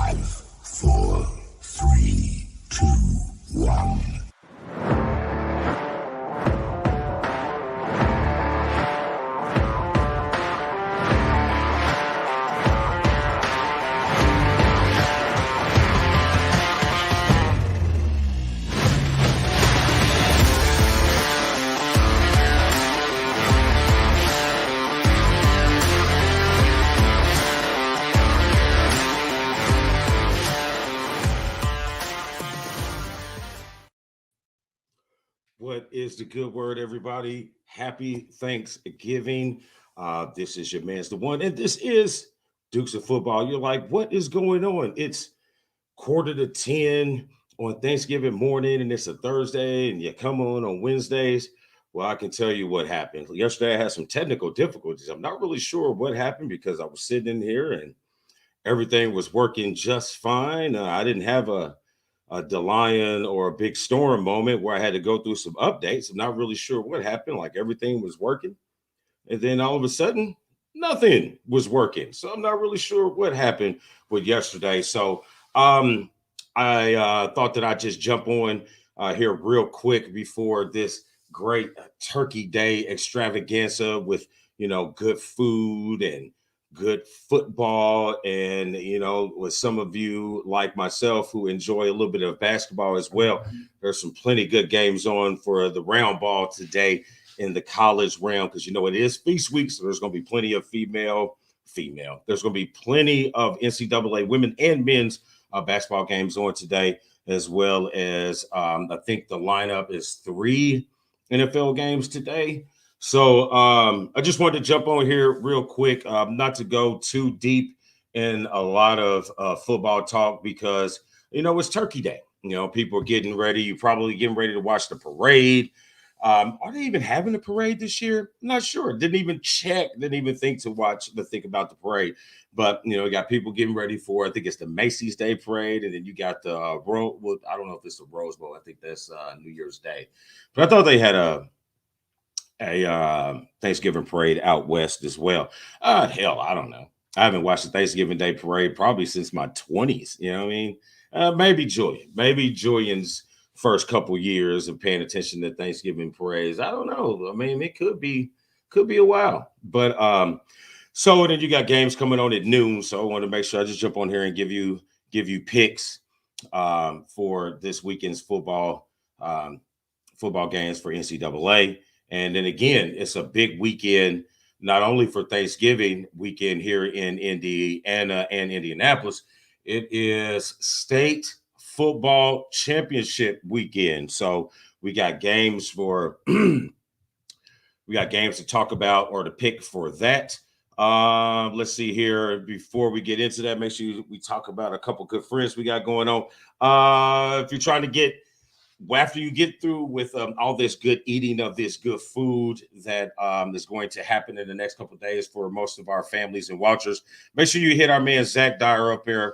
5, 4, 3, 2, 1. What is the good word, everybody? Happy Thanksgiving. This is your man's the one, and this is Dukes of Football. You're like, what is going on? It's 9:45 on Thanksgiving morning, and it's a Thursday, and you come on Wednesdays. Well, I can tell you what happened. Yesterday, I had some technical difficulties. I'm not really sure what happened because I was sitting in here and everything was working just fine. I didn't have a DeLion or a big storm moment where I had to go through some updates. I'm not really sure what happened. Like everything was working. And then all of a sudden, nothing was working. So I'm not really sure what happened with yesterday. So I thought that I'd just jump on here real quick before this great Turkey Day extravaganza with, good food and good football. And, with some of you like myself who enjoy a little bit of basketball as well, there's some plenty good games on for the round ball today in the college realm, because it is feast week, so there's going to be plenty of female. There's going to be plenty of NCAA women and men's basketball games on today, as well as I think the lineup is 3 NFL games today. So I just wanted to jump on here real quick, not to go too deep in a lot of football talk because, it's Turkey Day. People are getting ready. You're probably getting ready to watch the parade. Are they even having a parade this year? I'm not sure. Didn't even check. Didn't even think about the parade. But you got people getting ready for. I think it's the Macy's Day Parade, and then you got the I don't know if it's the Rose Bowl. I think that's New Year's Day. But I thought they had a Thanksgiving parade out west as well. Hell, I don't know. I haven't watched the Thanksgiving Day Parade probably since my 20s. You know what I mean? Maybe Julian's first couple years of paying attention to Thanksgiving parades. I don't know. I mean, it could be a while. But so then you got games coming on at noon. So I want to make sure I just jump on here and give you picks for this weekend's football games for NCAA. And then again, it's a big weekend, not only for Thanksgiving weekend here in Indiana and Indianapolis, it is state football championship weekend. So we got games to talk about or to pick for that. Let's see here. Before we get into that, make sure we talk about a couple good friends we got going on. If you're trying to get after you get through with all this good eating of this good food that is going to happen in the next couple of days for most of our families and watchers, make sure you hit our man Zach Dirr up there,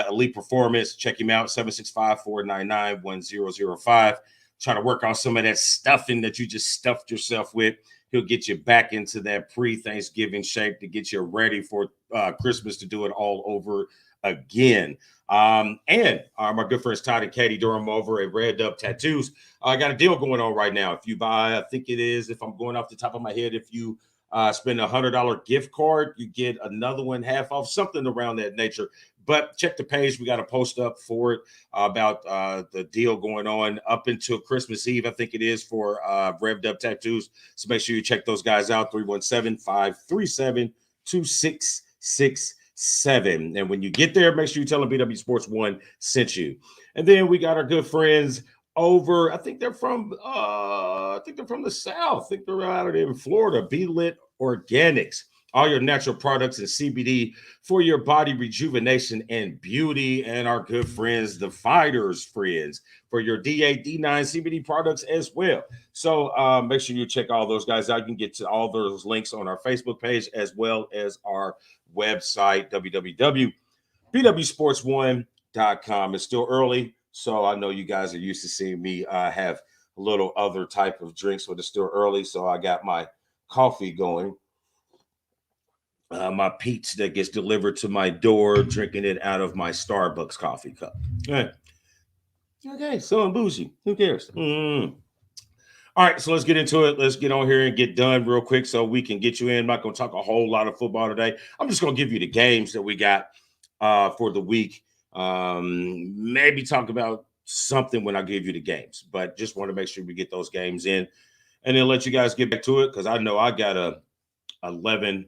Elite Performance. Check him out, 765-499-1005. Try to work on some of that stuffing that you just stuffed yourself with. He'll get you back into that pre-Thanksgiving shape to get you ready for Christmas to do it all over again. And my good friends Todd and Kati Durham over at Revved Up Tattoos. I got a deal going on right now. If you buy, I think it is, if I'm going off the top of my head, if you spend $100 gift card, you get another one half off, something around that nature. But check the page. We got a post up for it about the deal going on up until Christmas Eve. I think it is for Revved Up Tattoos. So make sure you check those guys out, 317-537-2666. And when you get there, make sure you tell them BW Sports One sent you. And then we got our good friends over. I think they're from the South. I think they're out of there in Florida. BeeLit Organics. All your natural products and CBD for your body rejuvenation and beauty. And our good friends, the Fighters Friends, for your D8, D9 CBD products as well. So make sure you check all those guys out. You can get to all those links on our Facebook page as well as our website, www.bwsports1.com. It's still early, so I know you guys are used to seeing me have a little other type of drinks, but it's still early, so I got my coffee going. my pizza that gets delivered to my door, drinking it out of my Starbucks coffee cup. Hey, okay, so I'm bougie. Who cares? All right, so let's get into it. Let's get on here and get done real quick so we can get you in. I'm not going to talk a whole lot of football today. I'm just going to give you the games that we got for the week. Maybe talk about something when I give you the games, but just want to make sure we get those games in and then let you guys get back to it because I know I got a 11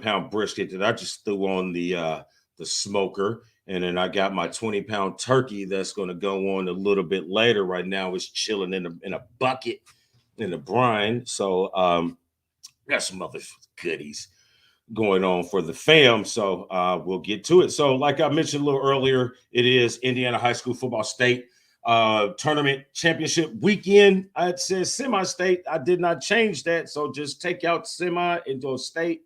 pound brisket that I just threw on the smoker. And then I got my 20-pound turkey that's going to go on a little bit later. Right now, it's chilling in a bucket in the brine. So got some other goodies going on for the fam. So we'll get to it. So, like I mentioned a little earlier, it is Indiana High School Football State tournament championship weekend. It says semi-state. I did not change that. So just take out semi and go state.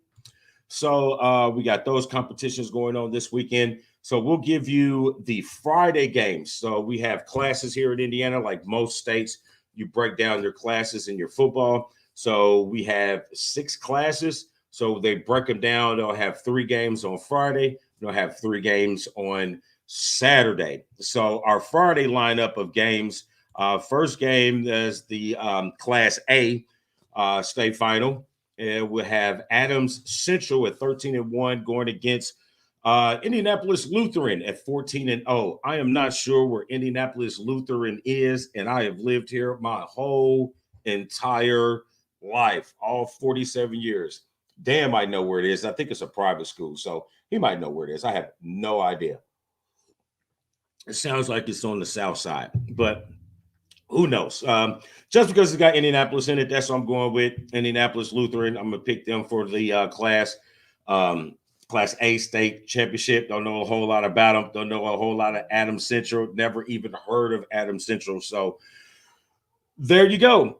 So we got those competitions going on this weekend. So we'll give you the Friday games. So we have classes here in Indiana, like most states. You break down your classes in your football. So we have 6 classes. So they break them down. They'll have 3 games on Friday. They'll have 3 games on Saturday. So our Friday lineup of games, first game is the Class A state final. And we'll have Adams Central at 13-1 going against Indianapolis Lutheran at 14-0. I am not sure where Indianapolis Lutheran is, and I have lived here my whole entire life, all 47 years. Damn, I know where it is. I think it's a private school, so he might know where it is. I have no idea. It sounds like it's on the south side, but who knows? Just because it's got Indianapolis in it, that's what I'm going with. Indianapolis Lutheran. I'm gonna pick them for the Class A state championship. Don't know a whole lot about them. Don't know a whole lot of Adams Central. Never even heard of Adams Central. So there you go.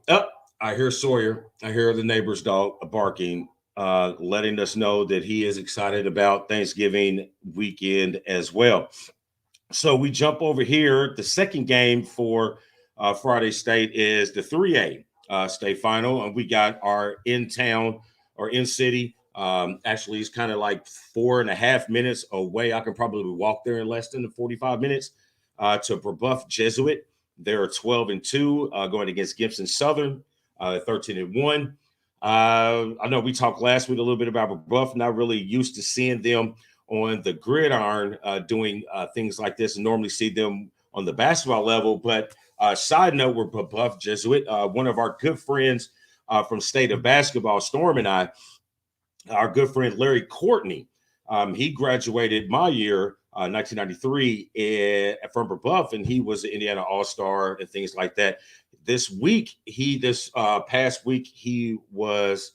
I hear Sawyer. I hear the neighbor's dog barking, letting us know that he is excited about Thanksgiving weekend as well. So we jump over here. The second game for Friday State is the 3A state final, and we got our in town or in city. Actually, it's kind of like 4.5 minutes away. I can probably walk there in less than 45 minutes to Brebeuf Jesuit. They're 12-2 going against Gibson Southern, 13-1. I know we talked last week a little bit about Brebeuf. Not really used to seeing them on the gridiron doing things like this, and normally see them on the basketball level. But side note, we're Brebeuf Jesuit. One of our good friends from State of Basketball, Storm and I, our good friend Larry Courtney, he graduated my year, 1993, from Brebeuf, and he was an Indiana All-Star and things like that. This past week, he was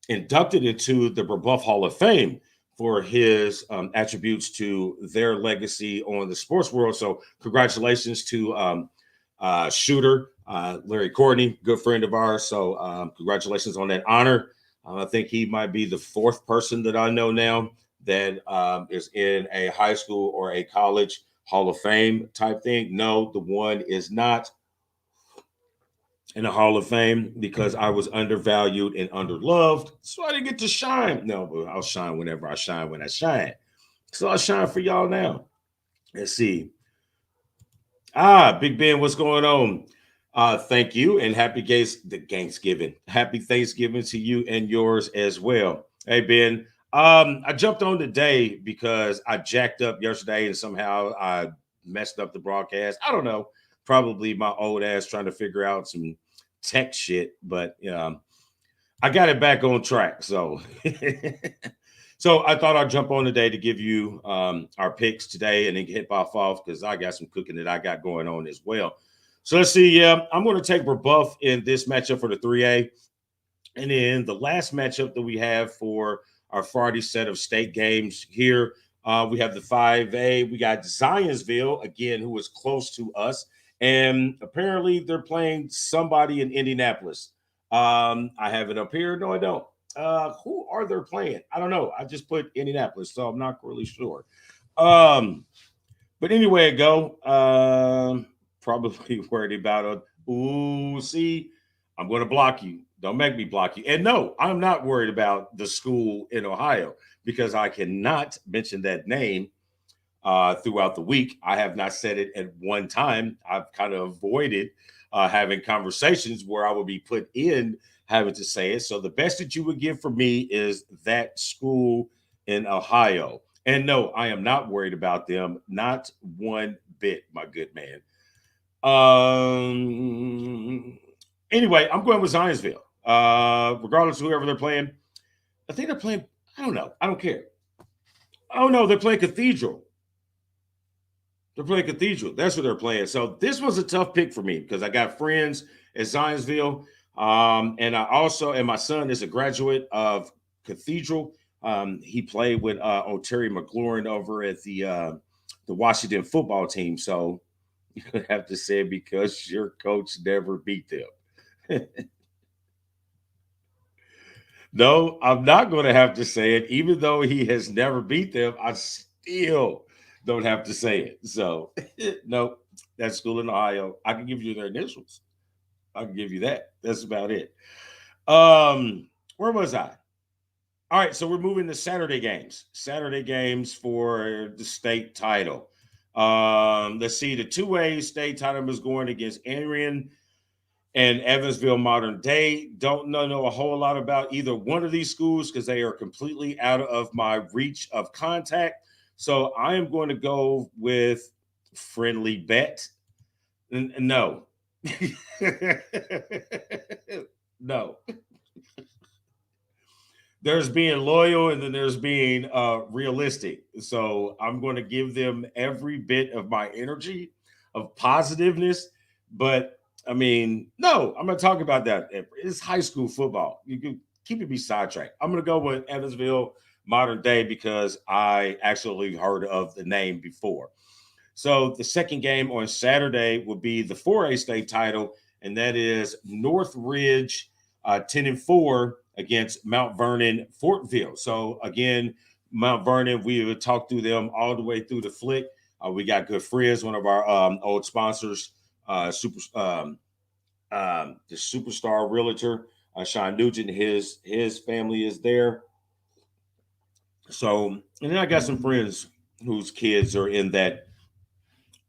inducted into the Brebeuf Hall of Fame for his attributes to their legacy on the sports world. So congratulations to shooter Larry Courtney, good friend of ours. So congratulations on that honor. I think he might be the 4th person that I know now that is in a high school or a college Hall of Fame type thing. No, the one is not in the Hall of Fame because I was undervalued and underloved. So I didn't get to shine. No, but I'll shine whenever I shine when I shine. So I'll shine for y'all now. Let's see. Big Ben, what's going on? Thank you and happy Thanksgiving. Happy Thanksgiving to you and yours as well. Hey, Ben. I jumped on today because I jacked up yesterday and somehow I messed up the broadcast. I don't know. Probably my old ass trying to figure out some tech shit, but I got it back on track. So so I thought I'd jump on today to give you our picks today and then hit off because I got some cooking that I got going on as well. So let's see. Yeah, I'm going to take Brebeuf in this matchup for the 3A. And then the last matchup that we have for our Friday set of state games here, we have the 5A. We got Zionsville, again, who is close to us. And apparently they're playing somebody in Indianapolis. I have it up here. No, I don't. Who are they playing? I don't know. I just put Indianapolis, so I'm not really sure. But anyway, go. Probably worried about it. Ooh, see, I'm going to block you. Don't make me block you. And no, I'm not worried about the school in Ohio because I cannot mention that name throughout the week. I have not said it at one time. I've kind of avoided having conversations where I would be put in having to say it. So the best that you would give for me is that school in Ohio. And no, I am not worried about them, not one bit, my good man. Anyway, I'm going with Zionsville. Regardless of whoever they're playing, I think they're playing. I don't know. I don't care. Oh no, they're playing Cathedral. They're playing Cathedral. That's what they're playing. So this was a tough pick for me because I got friends at Zionsville, and my son is a graduate of Cathedral. He played with Terry McLaurin over at the Washington football team. So you could have to say because your coach never beat them. No, I'm not going to have to say it. Even though he has never beat them, I still don't have to say it. So, no, that school in Ohio. I can give you their initials. I can give you that. That's about it. Where was I? All right, so we're moving to Saturday games. Saturday games for the state title. Let's see. The 2A state title is going against Arian and Evansville Modern Day. Don't know a whole lot about either one of these schools because they are completely out of my reach of contact. So I am going to go with Friendly Bet. No. No. There's being loyal and then there's being realistic. So I'm going to give them every bit of my energy of positiveness. But I mean, no, I'm going to talk about that. It's high school football. You can keep it sidetracked. I'm going to go with Evansville Modern Day because I actually heard of the name before. So the second game on Saturday will be the 4A state title, and that is North Ridge 10-4 against Mount Vernon Fortville. So again, Mount Vernon, we have talked through them all the way through the flick. We got good friends, one of our old sponsors, the superstar realtor, Sean Nugent. His family is there. So, and then I got some friends whose kids are in that.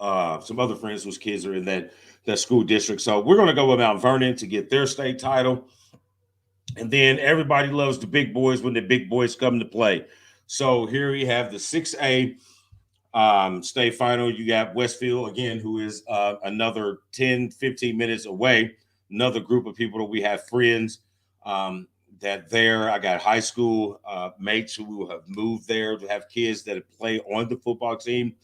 Some other friends whose kids are in that school district. So we're going to go with Mount Vernon to get their state title. And then everybody loves the big boys when the big boys come to play. So here we have the 6A state final. You got Westfield, again, who is another 10, 15 minutes away. Another group of people that we have friends that there. I got high school mates who have moved there to have kids that play on the football team.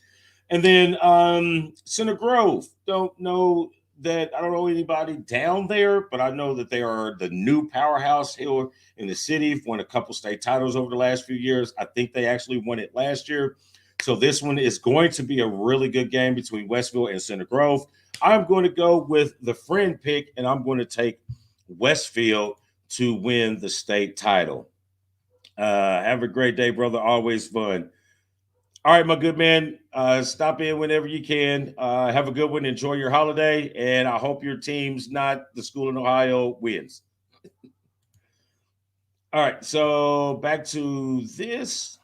And then Center Grove. Don't know that. I don't know anybody down there, but I know that they are the new powerhouse here in the city. Won a couple state titles over the last few years. I think they actually won it last year. So this one is going to be a really good game between Westville and Center Grove. I'm going to go with the friend pick, and I'm going to take Westfield to win the state title. Have a great day, brother. Always fun. All right, my good man. Stop in whenever you can. Have a good one. Enjoy your holiday. And I hope your team's not the school in Ohio wins. All right. So back to this.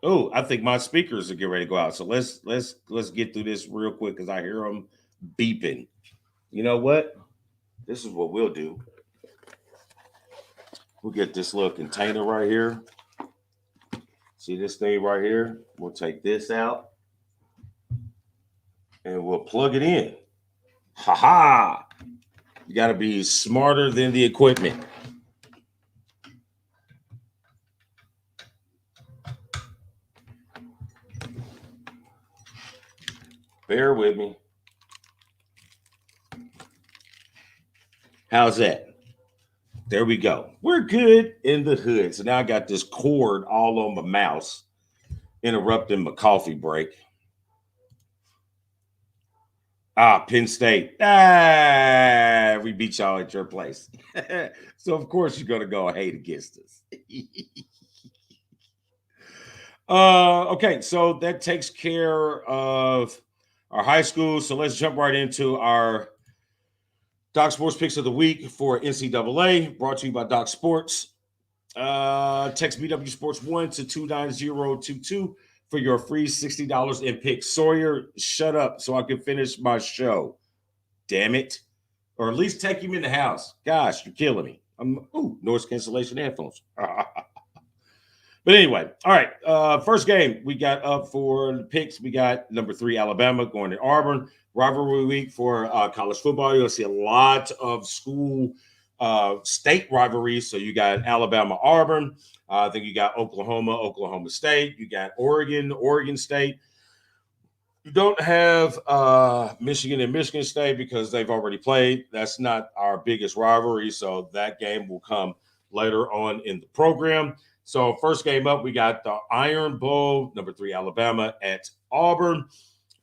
Oh, I think my speakers are getting ready to go out. So let's get through this real quick because I hear them beeping. You know what? This is what we'll do. We'll get this little container right here. See this thing right here? We'll take this out and we'll plug it in. Ha ha! You got to be smarter than the equipment. Bear with me. How's that? There we go. We're good in the hood. So now I got this cord all on my mouse, interrupting my coffee break. Penn State. We beat y'all at your place. So, of course, you're going to go hate against us. Okay, so that takes care of our high school. So let's jump right into our Doc Sports Picks of the Week for NCAA, brought to you by Doc Sports. Text BW Sports 1 to 29022 for your free $60 in picks. Sawyer, shut up so I can finish my show. Damn it. Or at least take him in the house. Gosh, you're killing me. Noise cancellation headphones. But anyway, all right. First game we got up for the picks. We got number 3 Alabama going to Auburn. Rivalry week for college football. You'll see a lot of school state rivalries. So you got Alabama, Auburn. I think you got Oklahoma, Oklahoma State. You got Oregon, Oregon State. You don't have Michigan and Michigan State because they've already played. That's not our biggest rivalry. So that game will come later on in the program. So first game up, we got the Iron Bowl, number 3 Alabama at Auburn.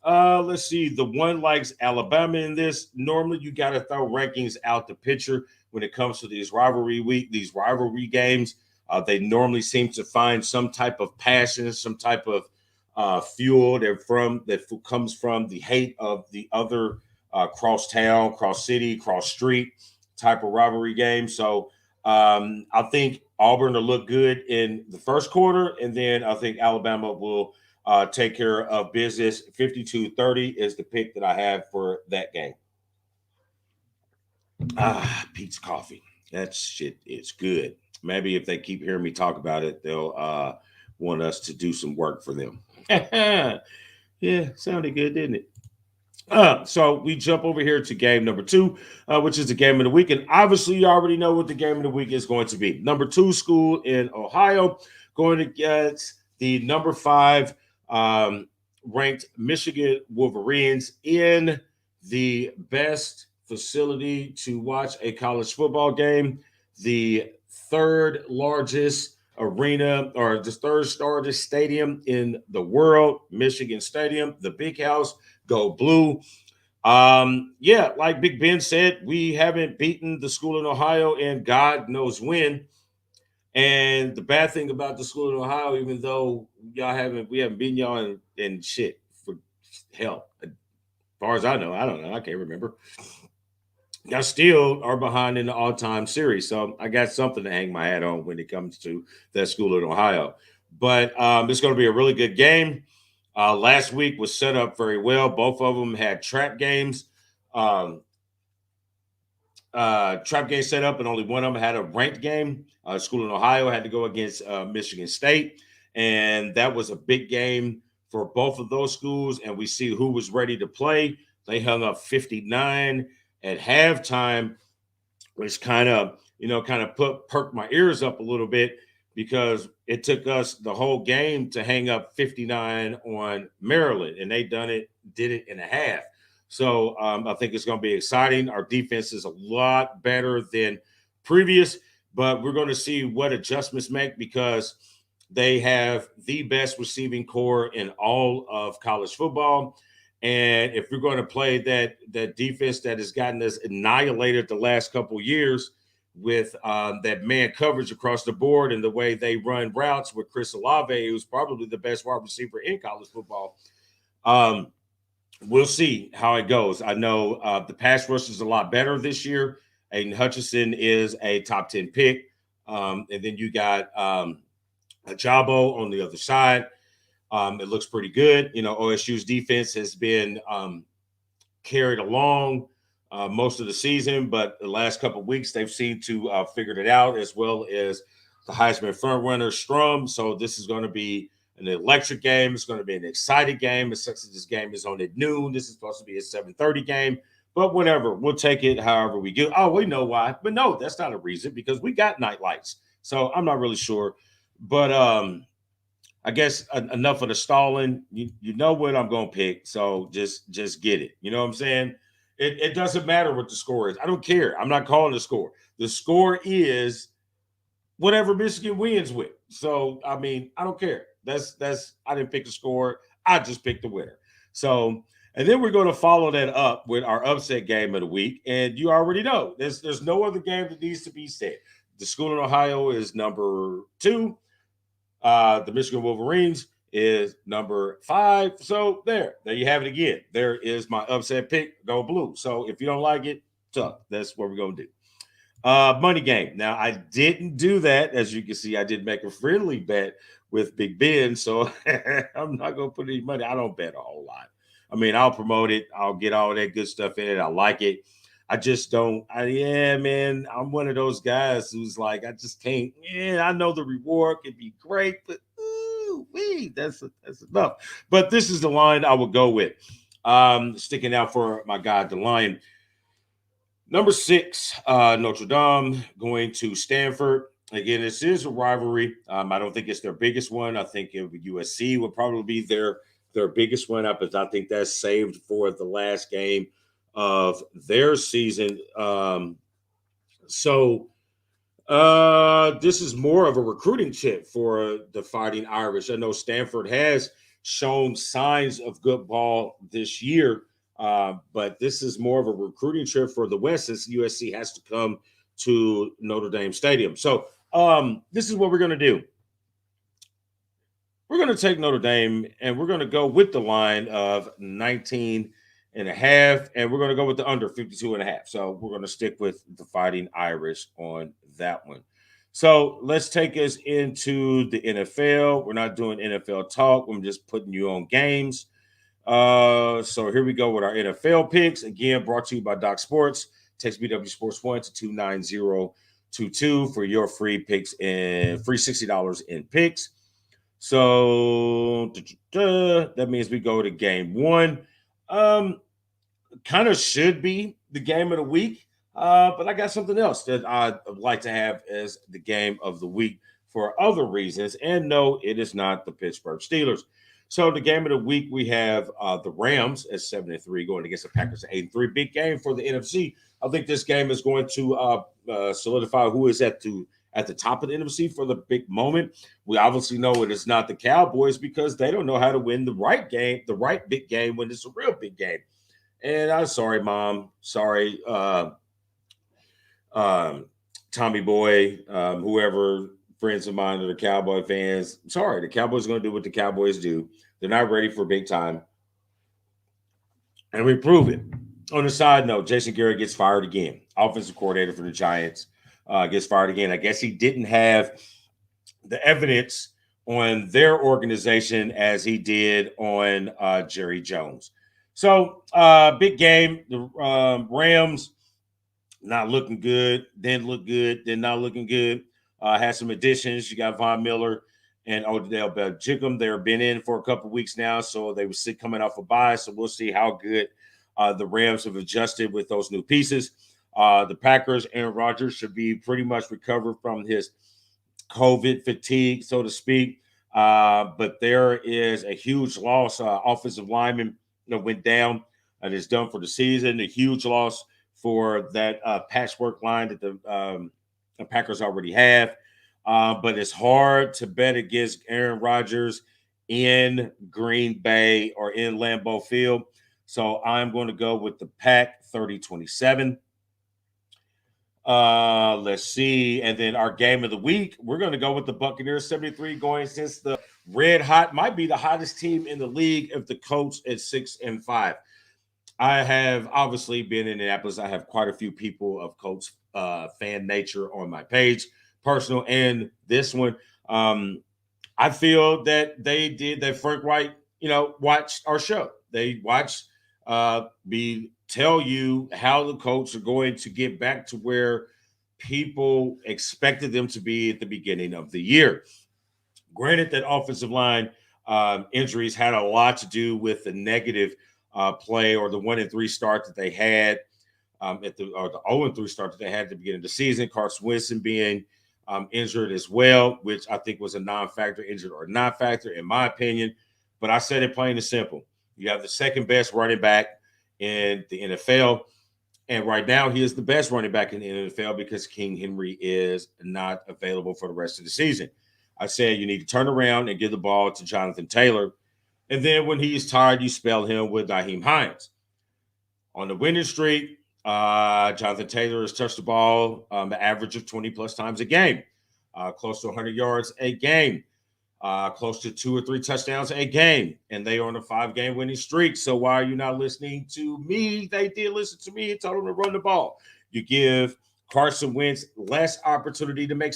Let's see. The one likes Alabama in this. Normally, you got to throw rankings out the picture when it comes to these rivalry games. They normally seem to find some type of passion, some type of fuel that comes from the hate of the other cross town, cross city, cross street type of rivalry game. So I think Auburn will look good in the first quarter, and then I think Alabama will take care of business. 52-30 is the pick that I have for that game. Pete's coffee. That shit is good. Maybe if they keep hearing me talk about it, they'll want us to do some work for them. Yeah, sounded good, didn't it? So we jump over here to game number 2, which is the game of the week. And obviously, you already know what the game of the week is going to be. Number 2 school in Ohio going to get the number 5 ranked Michigan Wolverines in the best facility to watch a college football game, the third largest arena or the third largest stadium in the world, Michigan Stadium, the Big House. Go blue. Yeah, like Big Ben said, we haven't beaten the school in Ohio and God knows when. And the bad thing about the school in Ohio, even though we haven't beaten y'all in shit for hell. As far as I know, I don't know. I can't remember. Y'all still are behind in the all-time series. So I got something to hang my hat on when it comes to that school in Ohio. But it's going to be a really good game. Last week was set up very well. Both of them had trap games. Trap game set up, and only one of them had a ranked game. School in Ohio had to go against Michigan State, and that was a big game for both of those schools. And we see who was ready to play. They hung up 59 at halftime, which kind of perked my ears up a little bit, because it took us the whole game to hang up 59 on Maryland, and did it in a half. So I think it's going to be exciting. Our defense is a lot better than previous, but we're going to see what adjustments make, because they have the best receiving core in all of college football. And if we're going to play that defense that has gotten us annihilated the last couple of years, with that man coverage across the board and the way they run routes with Chris Olave, who's probably the best wide receiver in college football. We'll see how it goes. I know the pass rush is a lot better this year. Aiden Hutchinson is a top 10 pick. And then you got Ajabo on the other side. It looks pretty good. OSU's defense has been carried along most of the season, but the last couple of weeks they've seemed to figured it out, as well as the Heisman front runner Strum. So this is going to be an electric game. It's going to be an exciting game. It sucks that this game is on at noon. This is supposed to be a 7:30 game, but whatever. We'll take it however we do. Oh, we know why, but no, that's not a reason, because we got night lights. So I'm not really sure, but I guess enough of the stalling. You know what I'm going to pick, so just get it. You know what I'm saying? It doesn't matter what the score is. I don't care. I'm not calling the score. The score is whatever Michigan wins with. So, I mean, I don't care. I didn't pick the score. I just picked the winner. So, and then we're going to follow that up with our upset game of the week. And you already know there's no other game that needs to be said. The school in Ohio is number 2. The Michigan Wolverines is number 5. So there you have it again. There is my upset pick. Go blue. So if you don't like it, So that's what we're going to do. Money game. Now, I didn't do that. As you can see, I did make a friendly bet with Big Ben. So I'm not going to put any money. I don't bet a whole lot. I mean, I'll promote it. I'll get all that good stuff in it. I like it. I just don't. Yeah, man, I'm one of those guys who's like, I just can't. Yeah, I know the reward could be great, but that's enough. But this is the line I would go with. Sticking out for my guy, the Lion. Number 6, Notre Dame going to Stanford. Again, this is a rivalry. I don't think it's their biggest one. I think USC would probably be their biggest one up, but I think that's saved for the last game of their season. This is more of a recruiting chip for the Fighting Irish. I know Stanford has shown signs of good ball this year, but this is more of a recruiting trip for the West since USC has to come to Notre Dame Stadium. So this is what we're going to do. We're going to take Notre Dame and we're going to go with the line of 19 and a half, and we're going to go with the under 52 and a half. So we're going to stick with the Fighting Irish on that one. So let's take us into the NFL. We're not doing NFL talk. I'm just putting you on games. So here we go with our NFL picks. Again, brought to you by Doc Sports. Text BW Sports 1 to 29022 for your free picks and free $60 in picks. So that means we go to game 1. Kind of should be the game of the week, but I got something else that I'd like to have as the game of the week for other reasons. And no, it is not the Pittsburgh Steelers. So the game of the week, we have the Rams at 7-3 going against the Packers at 8-3. Big game for the NFC. I think this game is going to solidify who is at the top of the NFC for the big moment. We obviously know it is not the Cowboys because they don't know how to win the right game, the right big game when it's a real big game. And I'm sorry, Mom. Sorry, Tommy Boy, whoever, friends of mine that are Cowboy fans. Sorry, the Cowboys are going to do what the Cowboys do. They're not ready for big time. And we prove it. On a side note, Jason Garrett gets fired again. Offensive coordinator for the Giants gets fired again. I guess he didn't have the evidence on their organization as he did on Jerry Jones. So, big game. The Rams not looking good, didn't look good, then not looking good. Had some additions. You got Von Miller and Odell Beckham. They've been in for a couple weeks now, so they were coming off a bye. So we'll see how good the Rams have adjusted with those new pieces. The Packers, Aaron Rodgers should be pretty much recovered from his COVID fatigue, so to speak. But there is a huge loss. Offensive lineman went down and is done for the season. A huge loss for that patchwork line that the Packers already have. But it's hard to bet against Aaron Rodgers in Green Bay or in Lambeau Field. So I'm going to go with the Pack 30-27. Let's see. And then our game of the week, we're going to go with the Buccaneers 73 going since the red hot, might be the hottest team in the league if the Colts at 6-5. I have obviously been in Indianapolis. I have quite a few people of Colts fan nature on my page, personal and this one. I feel that that Frank Wright, watched our show. They watched tell you how the Colts are going to get back to where people expected them to be at the beginning of the year. Granted, that offensive line injuries had a lot to do with the negative play or the 1-3 start that they had or the 0-3 start that they had at the beginning of the season. Carson Winston being injured as well, which I think was a non-factor, injured or not factor, in my opinion. But I said it plain and simple. You have the second best running back in the NFL. And right now, he is the best running back in the NFL because King Henry is not available for the rest of the season. I said you need to turn around and give the ball to Jonathan Taylor. And then when he's tired, you spell him with Nyheim Hines. On the winning streak, Jonathan Taylor has touched the ball an average of 20-plus times a game, close to 100 yards a game. close to 2 or 3 touchdowns a game, and they are on a 5-game winning streak. So why are you not listening to me? They did listen to me and told them to run the ball. You give Carson Wentz less opportunity to make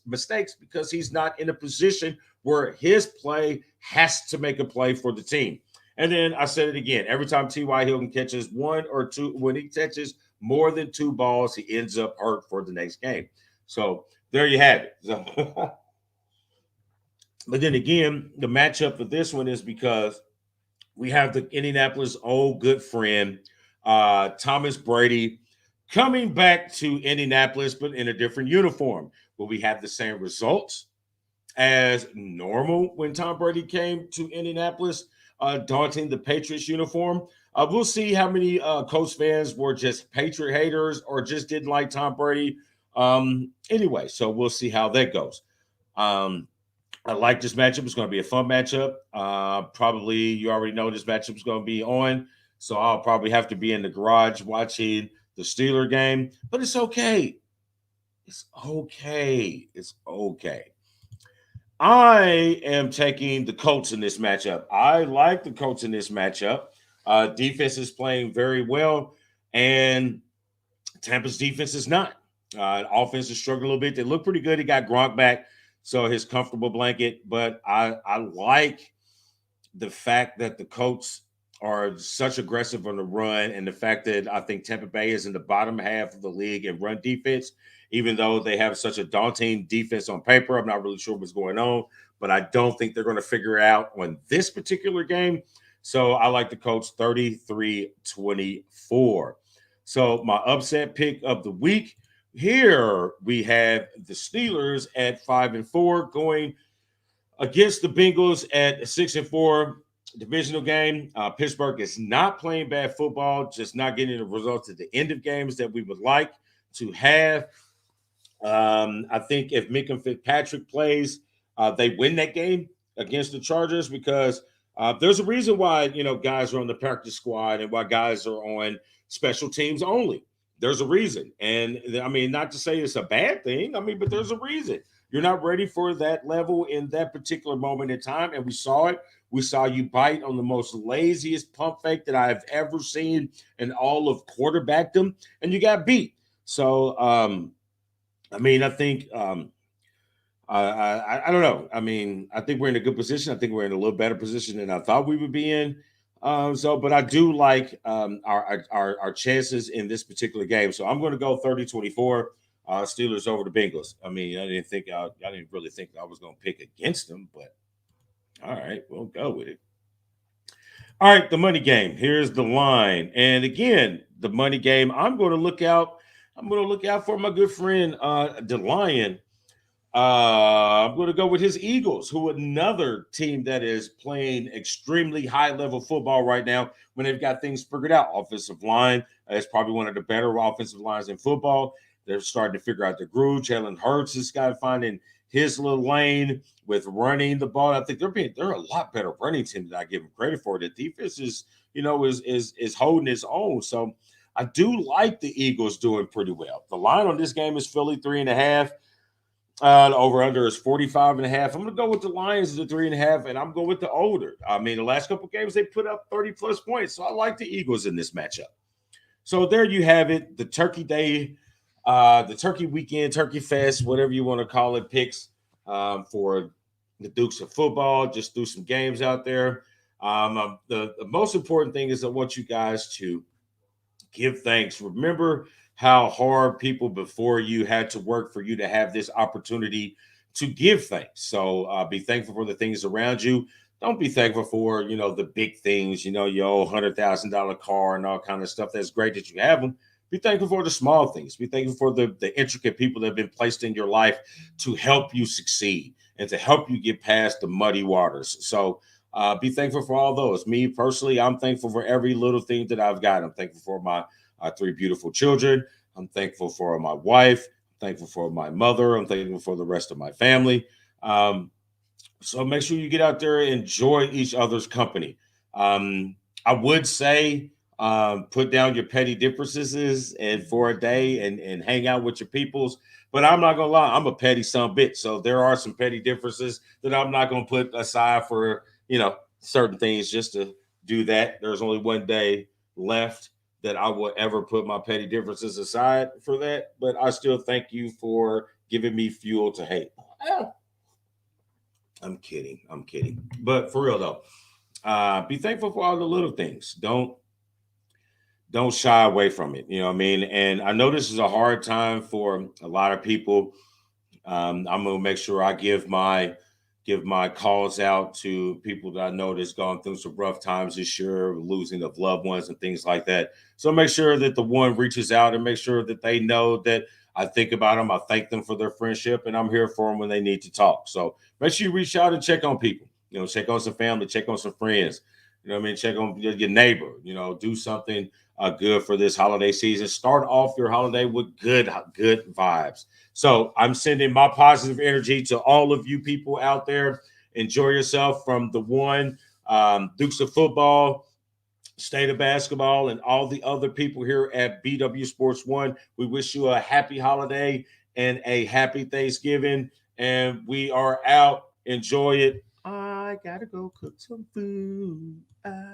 mistakes because he's not in a position where his play has to make a play for the team. And then I said it again, every time T.Y. Hilton catches 1 or 2, when he catches more than 2 balls, he ends up hurt for the next game. So there you have it. So, but then again, the matchup for this one is because we have the Indianapolis old good friend, Thomas Brady, coming back to Indianapolis, but in a different uniform. Will we have the same results as normal when Tom Brady came to Indianapolis, daunting the Patriots uniform? We'll see how many Colts fans were just Patriot haters or just didn't like Tom Brady. Anyway, so we'll see how that goes. I like this matchup. It's going to be a fun matchup. Probably you already know this matchup is going to be on. So I'll probably have to be in the garage watching the Steeler game. But it's okay. It's okay. It's okay. I am taking the Colts in this matchup. I like the Colts in this matchup. Defense is playing very well, and Tampa's defense is not. Offense is struggling a little bit. They look pretty good. He got Gronk back, so his comfortable blanket. But I like the fact that the Colts are such aggressive on the run, and the fact that I think Tampa Bay is in the bottom half of the league in run defense, even though they have such a daunting defense on paper. I'm not really sure what's going on, but I don't think they're going to figure it out on this particular game. So I like the Colts 33-24. So my upset pick of the week, here we have the Steelers at 5-4 going against the Bengals at 6-4. Divisional game. Pittsburgh is not playing bad football, just not getting the results at the end of games that we would like to have. I think if Minka Fitzpatrick plays, they win that game against the Chargers because there's a reason why guys are on the practice squad and why guys are on special teams only. There's a reason, and I mean, not to say it's a bad thing. I mean, but there's a reason. You're not ready for that level in that particular moment in time, and we saw it. We saw you bite on the most laziest pump fake that I've ever seen in all of quarterbackdom, and you got beat. So, I mean, I think I don't know. I mean, I think we're in a good position. I think we're in a little better position than I thought we would be in. But I do like our chances in this particular game. So I'm going to go 30-24. Steelers over the Bengals. I mean, I didn't really think I was going to pick against them, but all right, we'll go with it. All right, the money game. Here's the line, and again, the money game. I'm going to look out. I'm going to look out for my good friend, the Lion. I'm going to go with his Eagles, who another team that is playing extremely high level football right now when they've got things figured out. Offensive line is probably one of the better offensive lines in football. They're starting to figure out the groove. Jalen Hurts is kind of finding his little lane with running the ball. I think they're a lot better running team than I give them credit for. The defense is holding its own. So I do like the Eagles doing pretty well. The line on this game is Philly 3.5. Over under is 45.5. I'm gonna go with the Lions at 3.5, and I'm going with the older. I mean, the last couple games they put up 30 plus points, so I like the Eagles in this matchup. So there you have it, the Turkey Day, the Turkey Weekend, Turkey Fest, whatever you want to call it, picks for the Dukes of football. Just threw some games out there. The most important thing is I want you guys to give thanks. Remember how hard people before you had to work for you to have this opportunity to give thanks. So be thankful for the things around you. Don't be thankful for, the big things, your old $100,000 car and all kind of stuff. That's great that you have them. Be thankful for the small things. Be thankful for the intricate people that have been placed in your life to help you succeed and to help you get past the muddy waters. So be thankful for all those. Me personally, I'm thankful for every little thing that I've got. I'm thankful for my 3 beautiful children. I'm thankful for my wife. I'm thankful for my mother. I'm thankful for the rest of my family. So make sure you get out there and enjoy each other's company. I would say put down your petty differences and for a day and hang out with your peoples. But I'm not gonna lie, I'm a petty son bitch. So there are some petty differences that I'm not gonna put aside for certain things just to do that. There's only one day left that I will ever put my petty differences aside for that. But I still thank you for giving me fuel to hate. I'm kidding. I'm kidding. But for real though, be thankful for all the little things. Don't shy away from it. You know what I mean? And I know this is a hard time for a lot of people. I'm gonna make sure I give my calls out to people that I know that's gone through some rough times this year, losing of loved ones and things like that. So make sure that the one reaches out and make sure that they know that I think about them. I thank them for their friendship, and I'm here for them when they need to talk. So make sure you reach out and check on people. Check on some family, check on some friends. You know what I mean? Check on your neighbor. Do something good for this holiday season. Start off your holiday with good vibes. So I'm sending my positive energy to all of you people out there. Enjoy yourself from the one, Dukes of Football, State of Basketball, and all the other people here at BW Sports One. We wish you a happy holiday and a happy Thanksgiving. And we are out. Enjoy it. I gotta go cook some food.